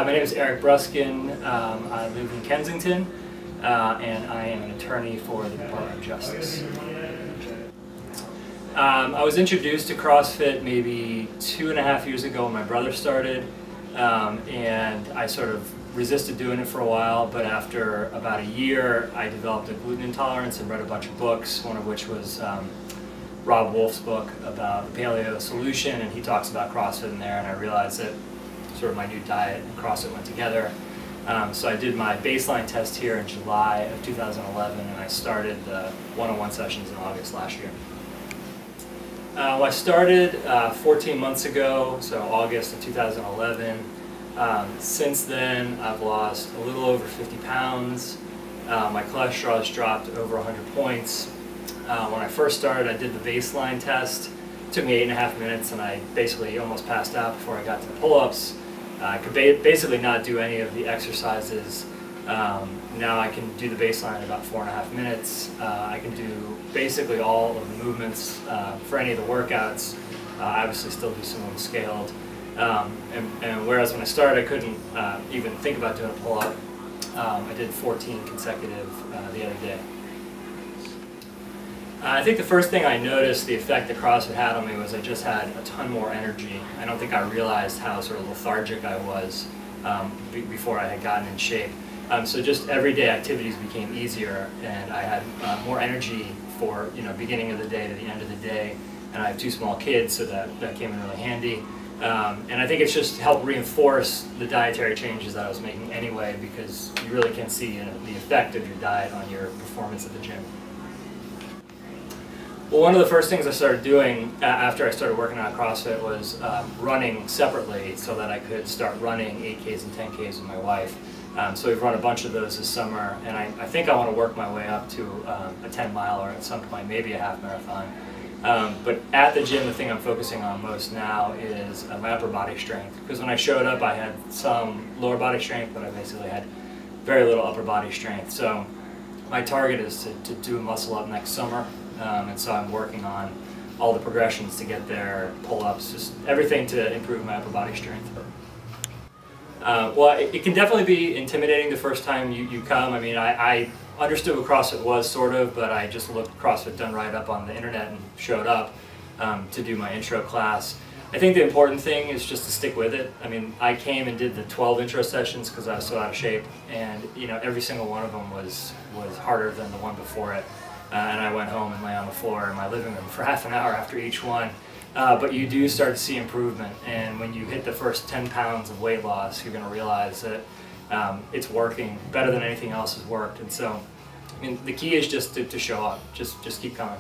My name is Eric Bruskin. I live in Kensington, and I am an attorney for the Department of Justice. I was introduced to CrossFit maybe 2.5 years ago when my brother started, and I sort of resisted doing it for a while, but after about a year I developed a gluten intolerance and read a bunch of books, one of which was Rob Wolf's book about the paleo solution, and he talks about CrossFit in there, and I realized that sort of my new diet and CrossFit went together. So I did my baseline test here in July of 2011, and I started the one-on-one sessions in August last year. Well, I started 14 months ago, so August of 2011. Since then, I've lost a little over 50 pounds. My cholesterol has dropped over 100 points. When I first started, I did the baseline test. It took me 8.5 minutes, and I basically almost passed out before I got to the pull-ups. I could basically not do any of the exercises. Now I can do the baseline in about 4.5 minutes. I can do basically all of the movements for any of the workouts. I obviously still do some of them scaled. And whereas when I started I couldn't even think about doing a pull-up, I did 14 consecutive the other day. I think the first thing I noticed the effect that CrossFit had on me was I just had a ton more energy. I don't think I realized how sort of lethargic I was before I had gotten in shape. So just everyday activities became easier, and I had more energy for beginning of the day to the end of the day. And I have 2 small kids, so that came in really handy. And I think it's just helped reinforce the dietary changes that I was making anyway, because you really can see the effect of your diet on your performance at the gym. Well, one of the first things I started doing after I started working on CrossFit was running separately, so that I could start running 8Ks and 10Ks with my wife. So we've run a bunch of those this summer, and I think I want to work my way up to a 10-miler at some point, maybe a half marathon. But at the gym, the thing I'm focusing on most now is my upper body strength, because when I showed up I had some lower body strength, but I basically had very little upper body strength. So my target is to do a muscle up next summer, and so I'm working on all the progressions to get there, pull-ups, just everything to improve my upper body strength. Well, it can definitely be intimidating the first time you come. I mean, I understood what CrossFit was, sort of, but I just looked CrossFit Done Right up on the internet and showed up to do my intro class. I think the important thing is just to stick with it. I mean, I came and did the 12 intro sessions because I was so out of shape, and every single one of them was harder than the one before it. And I went home and lay on the floor in my living room for half an hour after each one. But you do start to see improvement, and when you hit the first 10 pounds of weight loss, you're going to realize that it's working better than anything else has worked. And so, I mean, the key is just to show up, just keep coming.